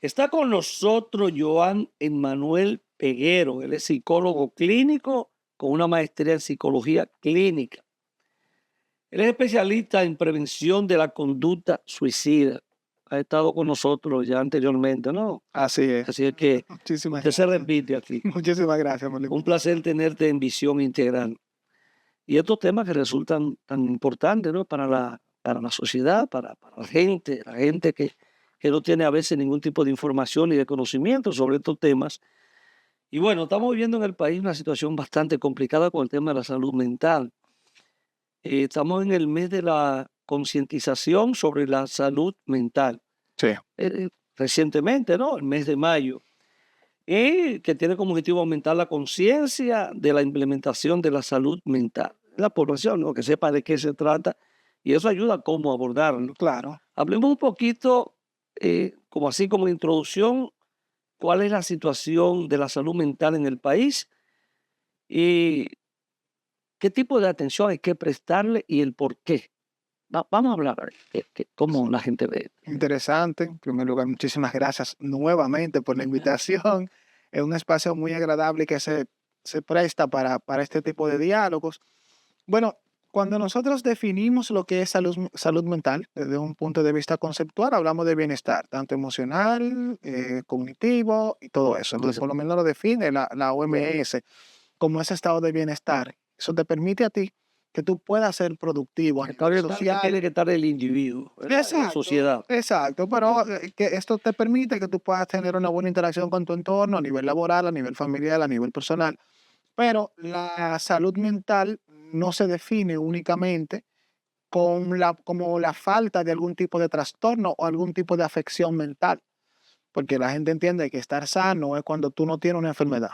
Está con nosotros Joan Emmanuel Peguero. Él es psicólogo clínico con una maestría en psicología clínica. Él es especialista en prevención de la conducta suicida. Ha estado con nosotros ya anteriormente, ¿no? Así es. Así es que Muchísimas usted se gracias. repite aquí. Muchísimas gracias por la Un invitación. placer tenerte en Visión Integral. Y estos temas que resultan tan importantes, ¿no? Para la sociedad, para la gente que no tiene a veces ningún tipo de información ni de conocimiento sobre estos temas. Y bueno, estamos viviendo en el país una situación bastante complicada con el tema de la salud mental. Estamos en el mes de la concientización sobre la salud mental. Sí, Recientemente, ¿no? El mes de mayo. Y que tiene como objetivo aumentar la conciencia de la implementación de la salud mental. La población, ¿no? Que sepa de qué se trata y eso ayuda a cómo abordarlo. claro. Hablemos un poquito, como así como introducción, cuál es la situación de la salud mental en el país y qué tipo de atención hay que prestarle y el por qué. Vamos a hablar de cómo la gente ve. Interesante. En primer lugar, muchísimas gracias nuevamente por la invitación. Es un espacio muy agradable que se presta para este tipo de diálogos. Bueno, cuando nosotros definimos lo que es salud mental desde un punto de vista conceptual, hablamos de bienestar, tanto emocional, cognitivo y todo eso. Entonces, por lo menos lo define la OMS como ese estado de bienestar. Eso te permite a ti que tú puedas ser productivo a nivel social. Tiene que estar el individuo, ¿verdad? En la Exacto, sociedad. exacto, pero que esto te permite que tú puedas tener una buena interacción con tu entorno a nivel laboral, a nivel familiar, a nivel personal. Pero la salud mental no se define únicamente como la falta de algún tipo de trastorno o algún tipo de afección mental, porque la gente entiende que estar sano es cuando tú no tienes una enfermedad.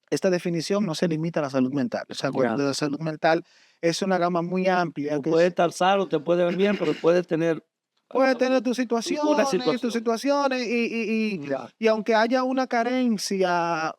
Esta definición no se limita a la salud mental. O sea, Ya. la salud mental es una gama muy amplia Tú que puedes estar sano, te puede ver bien, pero puedes tener puede tener tus una situaciones, tus situación. situaciones, Ya. y aunque haya una carencia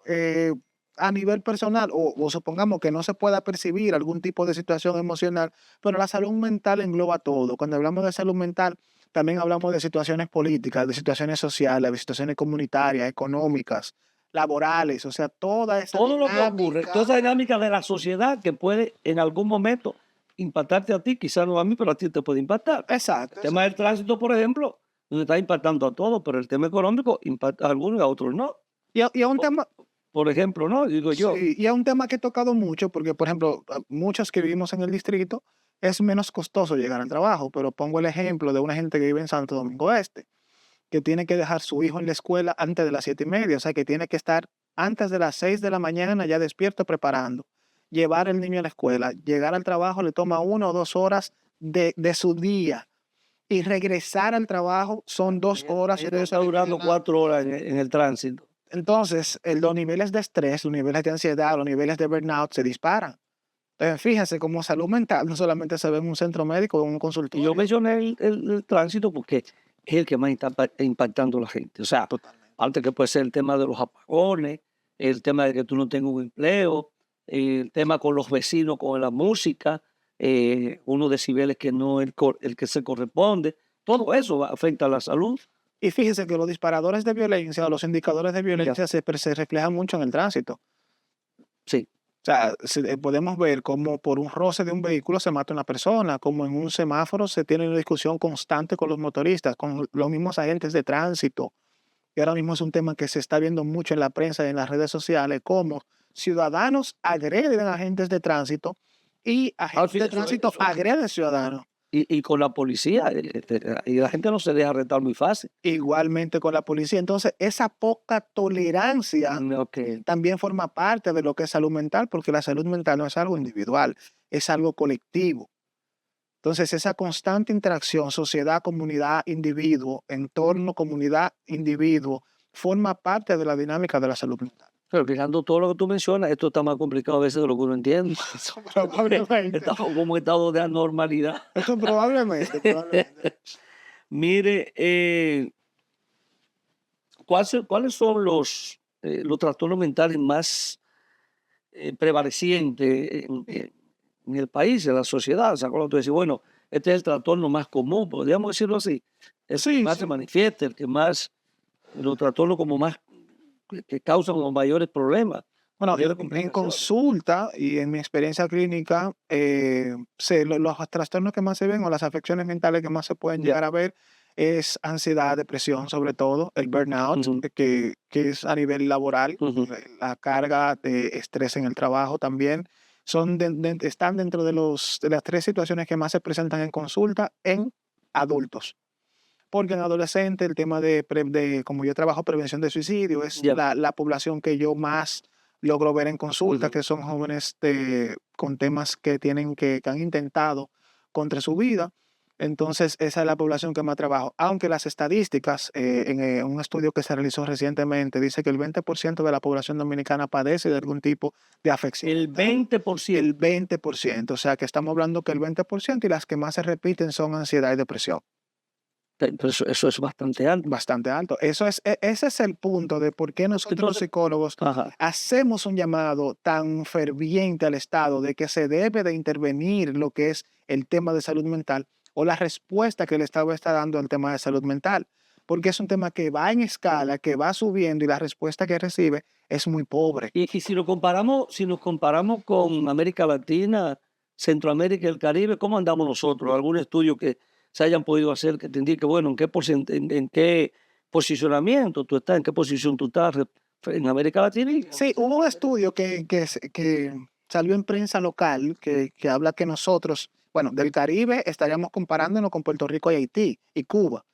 a nivel personal, o supongamos que no se pueda percibir algún tipo de situación emocional, pero la salud mental engloba todo. Cuando hablamos de salud mental, también hablamos de situaciones políticas, de situaciones sociales, de situaciones comunitarias, económicas, laborales, o sea, toda esa Todo lo que ocurre, toda dinámica. esa dinámica de la sociedad que puede en algún momento impactarte a ti, quizás no a mí, pero a ti te puede impactar. Exacto, El tema del tránsito, por ejemplo, nos está impactando a todos, pero el tema económico impacta a algunos y a otros no. y es un O- tema. Por ejemplo, ¿no? Digo yo. Sí, y es un tema que he tocado mucho porque, por ejemplo, muchos que vivimos en el distrito es menos costoso llegar al trabajo, pero pongo el ejemplo de una gente que vive en Santo Domingo Este, que tiene que dejar su hijo en la escuela antes de las 7:30, o sea, que tiene que estar antes de las 6 de la mañana ya despierto preparando, llevar el niño a la escuela, llegar al trabajo le toma 1 o 2 horas de su día y regresar al trabajo son 2 horas. Ella está durando 4 horas en el tránsito. Entonces, los niveles de estrés, los niveles de ansiedad, los niveles de burnout se disparan. Entonces, fíjense cómo salud mental no solamente se ve en un centro médico o en un Y yo consultorio. mencioné el tránsito porque es el que más está impactando a la gente. O sea, Totalmente. aparte que puede ser el tema de los apagones, el tema de que tú no tengas un empleo, el tema con los vecinos, con la música, unos decibeles que no es el que se corresponde. Todo eso afecta a la salud. Y fíjense que los disparadores de violencia o los indicadores de violencia se reflejan mucho en el tránsito. Sí, O sea, podemos ver cómo por un roce de un vehículo se mata una persona, como en un semáforo se tiene una discusión constante con los motoristas, con los mismos agentes de tránsito. Y ahora mismo es un tema que se está viendo mucho en la prensa y en las redes sociales, cómo ciudadanos agreden a agentes de tránsito y agentes sí, de tránsito agreden ciudadanos. y con la policía, y la gente no se deja arrestar muy fácil. Igualmente con la policía. Entonces, esa poca tolerancia Ok. también forma parte de lo que es salud mental, porque la salud mental no es algo individual, es algo colectivo. Entonces, esa constante interacción, sociedad, comunidad, individuo, entorno, comunidad, individuo, forma parte de la dinámica de la salud mental. Pero fijando todo lo que tú mencionas, esto está más complicado a veces de lo que uno entiende. Eso probablemente. Estamos como en estado de anormalidad. Eso probablemente. Mire, ¿cuáles son los trastornos mentales más prevalecientes en el país, en la sociedad? O sea, cuando tú dices, bueno, este es el trastorno más común, podríamos decirlo así, el que Sí, más se sí. manifiesta, el que más los trastornos como más que causan los mayores problemas, Bueno, mayores en complicaciones. consulta y en mi experiencia clínica, los trastornos que más se ven o las afecciones mentales que más se pueden Ya. llegar a ver es ansiedad, depresión, sobre todo, el burnout, Ujú, que es a nivel laboral, ujú. la carga de estrés en el trabajo también, están dentro de las tres situaciones que más se presentan en consulta en adultos. Porque en adolescentes el tema como yo trabajo prevención de suicidio, es Ya. la población que yo más logro ver en consulta, Ujú. que son jóvenes con temas que han intentado contra su vida. Entonces, esa es la población que más trabajo. Aunque las estadísticas, en un estudio que se realizó recientemente, dice que el 20% de la población dominicana padece de algún tipo de afección El mental. 20%. El 20%, o sea que estamos hablando que el 20% y las que más se repiten son ansiedad y depresión. Pero eso es bastante alto. Bastante alto. Ese es el punto de por qué nosotros los Entonces, psicólogos ajá. hacemos un llamado tan ferviente al Estado de que se debe de intervenir lo que es el tema de salud mental o la respuesta que el Estado está dando al tema de salud mental, porque es un tema que va en escala, que va subiendo y la respuesta que recibe es muy pobre. Y si nos comparamos con América Latina, Centroamérica y el Caribe, ¿cómo andamos nosotros? ¿Algún estudio que se hayan podido hacer que te indique, bueno, en qué posicionamiento tú estás, en qué posición tú estás en América Latina? Sí, hubo un estudio que salió en prensa local que habla que nosotros, bueno, del Caribe estaríamos comparándonos con Puerto Rico y Haití y Cuba.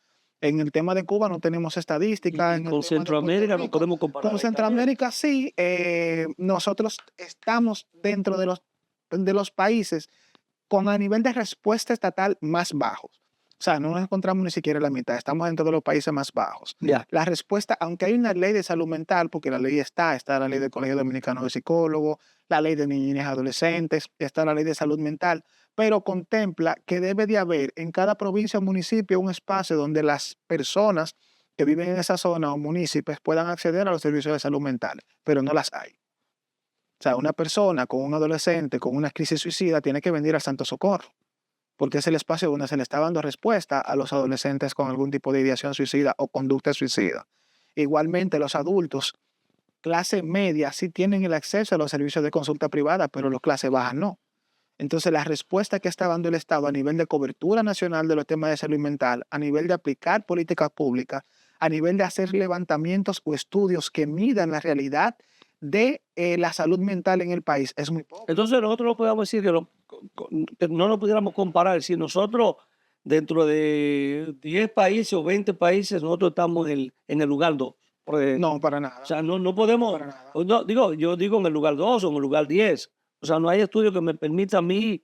En el tema de Cuba no tenemos estadísticas, Y en el con tema de Puerto Centroamérica no Rico. podemos comparar Con ahí también. Centroamérica sí, nosotros estamos dentro de los países con a nivel de respuesta estatal más bajos. O sea, no nos encontramos ni siquiera en la mitad, estamos dentro de los países más bajos. Ya. La respuesta, aunque hay una ley de salud mental, porque la ley está la ley del Colegio Dominicano de Psicólogos, la ley de niños y adolescentes, está la ley de salud mental, pero contempla que debe de haber en cada provincia o municipio un espacio donde las personas que viven en esa zona o municipios puedan acceder a los servicios de salud mental, pero no las hay. O sea, una persona con un adolescente con una crisis suicida tiene que venir al Santo Socorro, porque es el espacio donde se le está dando respuesta a los adolescentes con algún tipo de ideación suicida o conducta suicida. Igualmente, los adultos, clase media, sí tienen el acceso a los servicios de consulta privada, pero los clase baja no. Entonces, la respuesta que está dando el Estado a nivel de cobertura nacional de los temas de salud mental, a nivel de aplicar políticas públicas, a nivel de hacer levantamientos o estudios que midan la realidad de la salud mental en el país, es muy poco. Entonces nosotros no podemos decir que no nos pudiéramos comparar. Si nosotros dentro de 10 países o 20 países, nosotros estamos en el lugar 2. No, para O nada, sea, no podemos, para nada. no, yo digo en el lugar 2 o en el lugar 10. O sea, no hay estudio que me permita a mí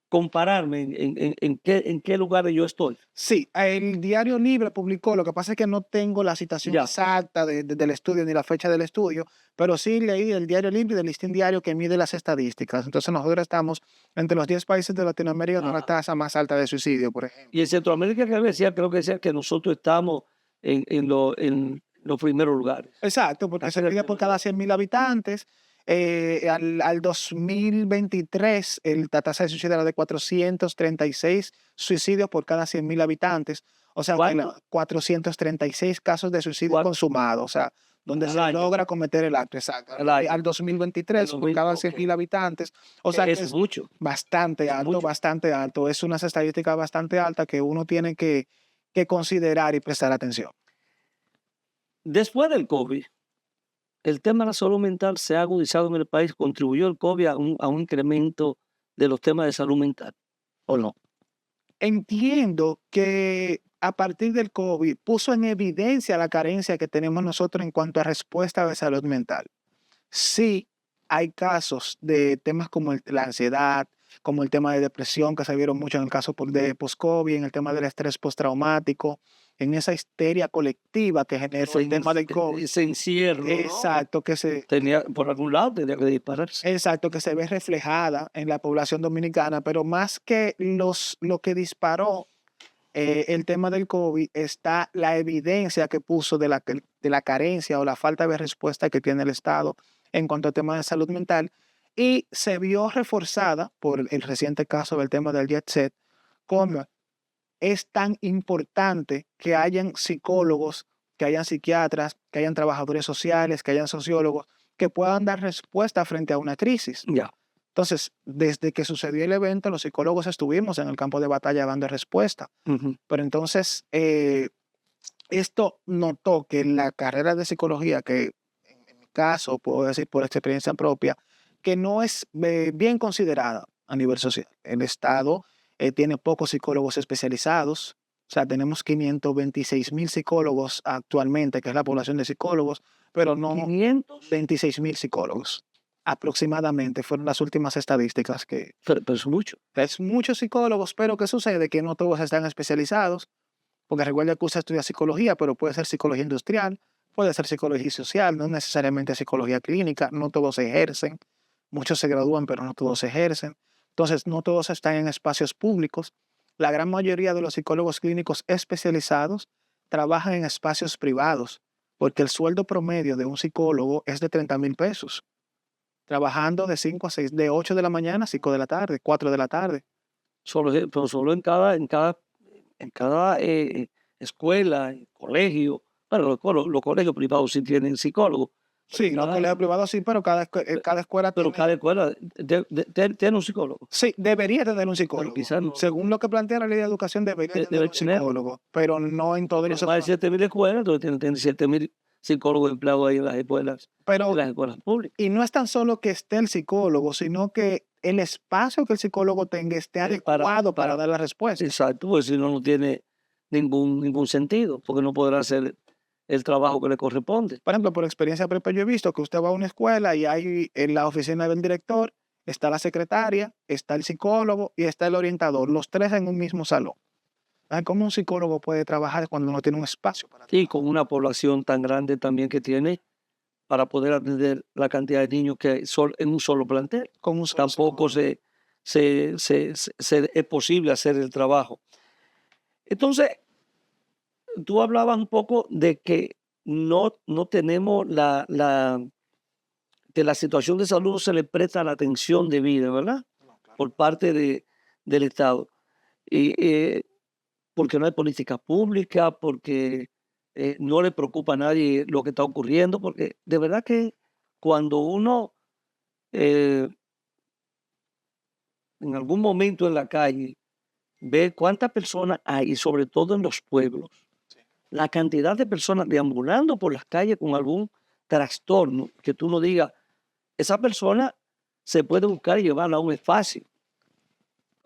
compararme en qué lugar yo estoy. Sí, el Diario Libre publicó, lo que pasa es que no tengo la citación Ya. exacta del estudio ni la fecha del estudio, pero sí leí del Diario Libre y del Listín Diario que mide las estadísticas. Entonces nosotros estamos entre los 10 países de Latinoamérica con la Ajá. tasa más alta de suicidio, por ejemplo. Y en Centroamérica creo que decía que nosotros estamos en los primeros lugares. Exacto, porque Así se que mide por cada 100.000 habitantes. Al 2023, la tasa de suicidio era de 436 suicidios por cada 100.000 habitantes. O sea, que ¿Cuánto? 436 casos de suicidio Cuatro consumados, o sea, donde al se año. logra cometer el acto, exacto. Al año. Al 2023, por cada 100.000 Ok. habitantes. O sea, que Es es mucho, bastante es alto, mucho. bastante alto. Es unas estadísticas bastante altas que uno tiene que considerar y prestar atención. Después del COVID, el tema de la salud mental se ha agudizado en el país. ¿Contribuyó el COVID a un incremento de los temas de salud mental o no? Entiendo que a partir del COVID puso en evidencia la carencia que tenemos nosotros en cuanto a respuesta de salud mental. Sí, hay casos de temas como la ansiedad, como el tema de depresión, que se vieron mucho en el caso de post-COVID, en el tema del estrés postraumático, en esa histeria colectiva que generó el tema del COVID. Ese encierro, ¿no? Exacto, Por algún lado tenía que dispararse. exacto, que se ve reflejada en la población dominicana, pero más que lo que disparó el tema del COVID está la evidencia que puso de la carencia o la falta de respuesta que tiene el Estado en cuanto al tema de salud mental y se vio reforzada por el reciente caso del tema del jet set, como es tan importante que hayan psicólogos que hayan psiquiatras, que hayan trabajadores sociales, que hayan sociólogos, que puedan dar respuesta frente a una crisis. Ya. Entonces, desde que sucedió el evento, los psicólogos estuvimos en el campo de batalla dando respuesta. Ujú. Pero entonces, esto notó que la carrera de psicología, que en mi caso, puedo decir por experiencia propia, que no es bien considerada a nivel social. El Estado tiene pocos psicólogos especializados, o sea, tenemos 526,000 psicólogos actualmente, que es la población de psicólogos, pero no 500, 26,000 psicólogos aproximadamente, fueron las últimas estadísticas que pero es mucho. es muchos psicólogos, pero ¿qué sucede? Que no todos están especializados, porque recuerda que usted estudia psicología, pero puede ser psicología industrial, puede ser psicología social, no necesariamente psicología clínica, no todos ejercen, muchos se gradúan, pero no todos ejercen. Entonces, no todos están en espacios públicos. La gran mayoría de los psicólogos clínicos especializados trabajan en espacios privados, porque el sueldo promedio de un psicólogo es de 30,000 pesos, trabajando de 5 a 6, de 8 de la mañana a 5 de la tarde, 4 de la tarde. Pero solo en cada escuela, colegio. Bueno, los colegios privados sí tienen psicólogos, pero Sí, los colegios privados sí, pero cada escuela pero tiene, cada escuela tiene un psicólogo. sí, debería tener un Pero psicólogo. quizás no. Según lo que plantea la ley de educación, debería tener Debe un tener. psicólogo, pero no en todos Pero los más de espacios. 7.000 escuelas, entonces tienen 7.000 psicólogos empleados ahí en Pero, las escuelas públicas. y no es tan solo que esté el psicólogo, sino que el espacio que el psicólogo tenga esté adecuado para dar la respuesta. Exacto, porque si no, no tiene ningún sentido, porque no podrá hacer el trabajo que le corresponde. Por ejemplo, por experiencia propia, yo he visto que usted va a una escuela y hay en la oficina del director, está la secretaria, está el psicólogo y está el orientador, los tres en un mismo salón. ¿Cómo un psicólogo puede trabajar cuando no tiene un espacio para Y trabajar? con una población tan grande también que tiene para poder atender la cantidad de niños que hay en un solo plantel. Con un solo Tampoco psicólogo. es posible hacer el trabajo. Entonces, tú hablabas un poco de que no tenemos que la situación de salud no se le presta la atención debida, ¿verdad? No, claro. Por parte del Estado. Y, porque no hay política pública, porque no le preocupa a nadie lo que está ocurriendo, porque de verdad que cuando uno eh, en algún momento en la calle ve cuántas personas hay, y sobre todo en los pueblos, Sí. la cantidad de personas deambulando por las calles con algún trastorno, que tú no digas, esa persona se puede buscar y llevarla a un espacio,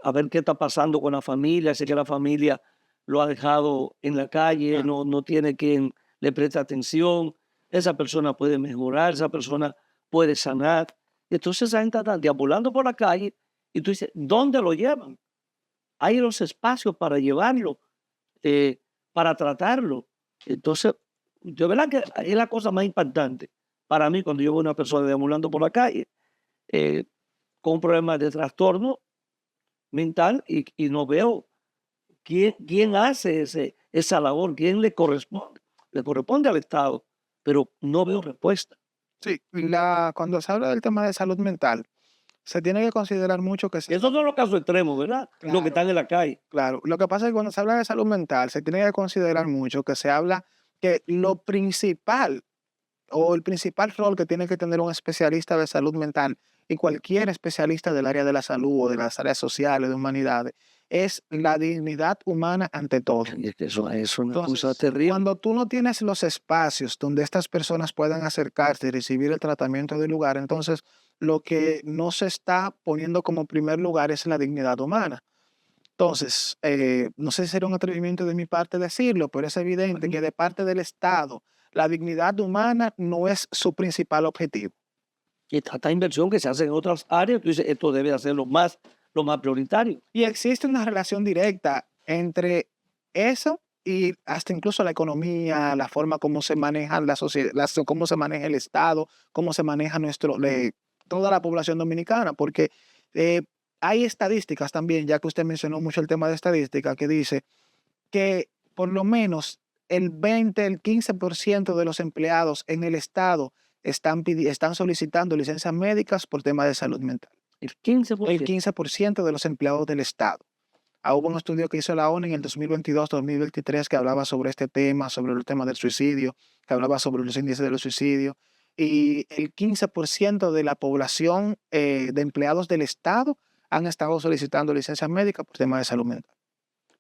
a ver qué está pasando con la familia, sé que la familia lo ha dejado en la calle, Claro. no tiene quien le preste atención, esa persona puede mejorar, esa persona puede sanar. Entonces esa gente está deambulando por la calle y tú dices, ¿dónde lo llevan? Hay los espacios para llevarlo, para tratarlo. Entonces, de verdad que es la cosa más impactante para mí cuando yo veo a una persona deambulando por la calle eh, con un problema de trastorno mental y no veo quién hace esa labor, quién le corresponde. Le corresponde al Estado, pero no veo respuesta. Sí, cuando se habla del tema de salud mental, se tiene que considerar mucho que Esos son los casos extremos, ¿verdad? Los que claro, están en la calle. claro. Lo que pasa es que cuando se habla de salud mental, se tiene que considerar mucho que se habla que lo principal o el principal rol que tiene que tener un especialista de salud mental y cualquier especialista del área de la salud o de las áreas sociales, de humanidades, es la dignidad humana ante todo. Y es que eso es una cosa Entonces, terrible. cuando tú no tienes los espacios donde estas personas puedan acercarse y recibir el tratamiento del lugar, entonces lo que no se está poniendo como primer lugar es la dignidad humana. Entonces, no sé si será un atrevimiento de mi parte decirlo, pero es evidente que de parte del Estado, la dignidad humana no es su principal objetivo. Y tanta inversión que se hace en otras áreas, tú dices, esto debe ser lo más prioritario. Y existe una relación directa entre eso y hasta incluso la economía, la forma como se maneja la sociedad, cómo se maneja el Estado, cómo se maneja toda la población dominicana, porque eh, hay estadísticas también, ya que usted mencionó mucho el tema de estadística, que dice que por lo menos el 20, el 15% de los empleados en el Estado están solicitando licencias médicas por temas de salud mental. El 15%. El 15% de los empleados del Estado. Hubo un estudio que hizo la ONU en el 2022-2023 que hablaba sobre este tema, sobre el tema del suicidio, que hablaba sobre los índices de los suicidios, y el 15% de la población de empleados del Estado han estado solicitando licencias médicas por temas de salud mental.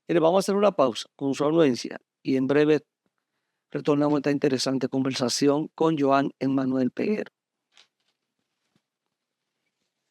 Mire, vamos a hacer una pausa con su anuencia y en breve retornamos a esta interesante conversación con Joan Emmanuel Peguero.